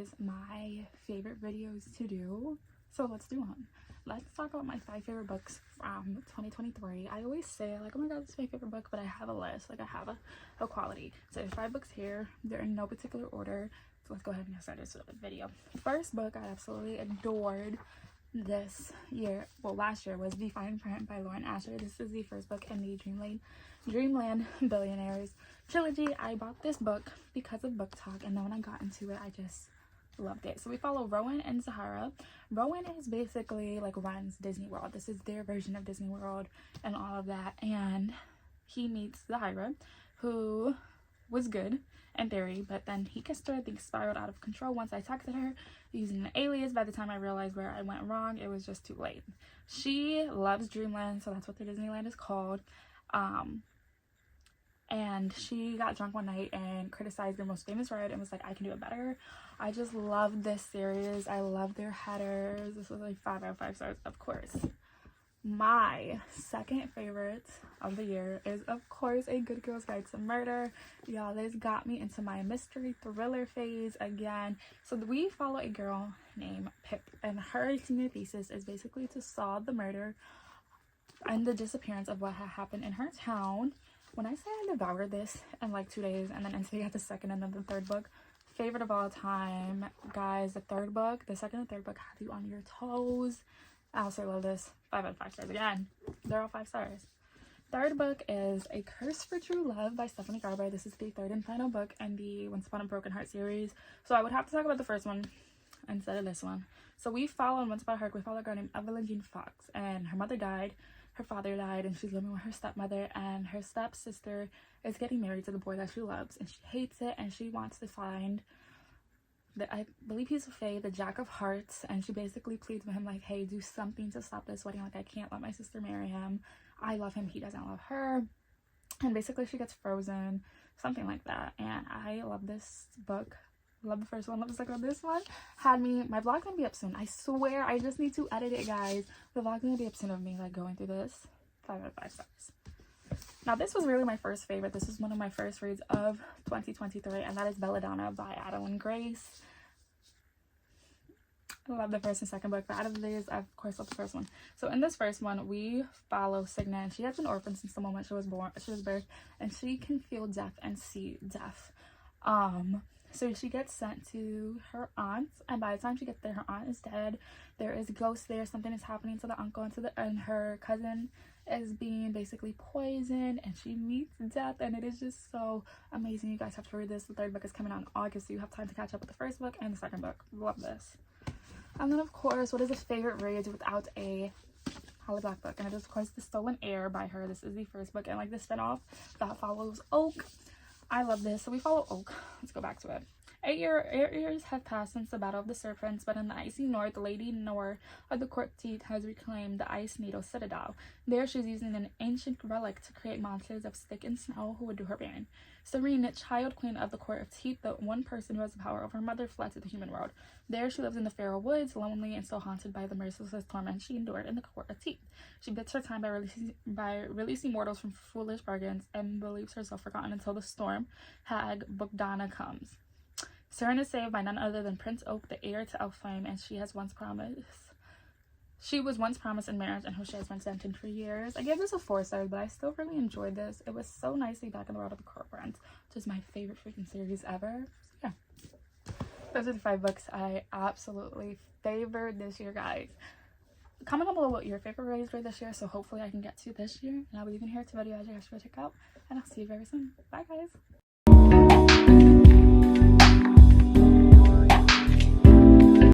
guys my favorite videos to do, so let's do one. Let's talk about my 5 favorite books from 2023. I always say like, oh my god, this is my favorite book, but I have a list, like I have a quality. So there's 5 books here, they're in no particular order, so let's go ahead and get started with the video. First book I absolutely adored this year, well last year, was The Fine Print by Lauren Asher. This is the first book in the Dreamland Billionaires trilogy. I bought this book because of Book Talk, and then when I got into it I just loved it. So we follow Rowan and Zahara. Rowan is basically like runs Disney World. This is their version of Disney World and all of that, and he meets Zahara, who was good in theory, but then he kissed her. Things spiraled out of control once I texted her using an alias. By the time I realized where I went wrong, it was just too late. She loves Dreamland, so that's what the Disneyland is called. And she got drunk one night and criticized their most famous ride and was like, I can do it better. I just love this series. I love their headers. This was like 5 out of 5 stars, of course. My second favorite of the year is, of course, A Good Girl's Guide to Murder. Y'all, this got me into my mystery thriller phase again. So we follow a girl named Pip, and her senior thesis is basically to solve the murder and the disappearance of what had happened in her town. When I say I devoured this in like 2 days, and then instantly got the second and then the third book, favorite of all time, guys. The second and third book have you on your toes. I also love this. 5 out of 5 stars again. They're all 5 stars. Third book is A Curse for True Love by Stephanie Garber. This is the third and final book in the Once Upon a Broken Heart series. So I would have to talk about the first one instead of this one. So we follow in Once Upon a Heart, we follow a girl named Evelyn Jean Fox, and her mother died, her father died, and she's living with her stepmother, and her stepsister is getting married to the boy that she loves, and she hates it, and she wants to find I believe he's a fae, the Jack of Hearts, and she basically pleads with him like, hey, do something to stop this wedding. Like, I can't let my sister marry him. I love him, he doesn't love her. And basically she gets frozen, something like that. And I love this book. Love the first one, love the second one. This one had me, my vlog's gonna be up soon. I swear, I just need to edit it, guys. The vlog's gonna be up soon of me like going through this. 5 out of 5 stars. Now this was really my first favorite. This is one of my first reads of 2023, and that is Belladonna by Adeline Grace. I love the first and second book, but out of these, I of course love the first one. So in this first one, we follow Signa, and she has been orphaned since the moment she was birthed, and she can feel death and see death. So she gets sent to her aunt, and by the time she gets there, her aunt is dead. There is ghosts there. Something is happening to the uncle and her cousin is being basically poisoned, and she meets death, and it is just so amazing. You guys have to read this. The third book is coming out in August, so you have time to catch up with the first book and the second book. Love this. And then of course, what is a favorite read without a Holly Black book? And it is of course The Stolen Heir by her. This is the first book, and like the spinoff that follows Oak. I love this. So we follow Oak. Let's go back to it. 8 years have passed since the Battle of the Serpents, but in the icy north, Lady Nor of the Court Teeth has reclaimed the Ice Needle Citadel. There, she's using an ancient relic to create monsters of stick and snow who would do her bidding. Serene, child queen of the Court of Teeth, the one person who has the power over her mother, fled to the human world. There, she lives in the Feral Woods, lonely and still haunted by the merciless torment she endured in the Court of Teeth. She bids her time by releasing mortals from foolish bargains and believes herself forgotten until the storm hag Bogdana comes. Serene is saved by none other than Prince Oak, the heir to Elfhame, and she was once promised in marriage and who she has been sent in for years. I gave this a 4 stars, but I still really enjoyed this. It was so nicely back in the world of the Court Friends, which is my favorite freaking series ever. So yeah, those are the 5 books I absolutely favored this year, guys. Comment down below what your favorite reads were this year, so hopefully I can get to this year. And I'll be leaving here to video as you guys go check out, and I'll see you very soon. Bye, guys.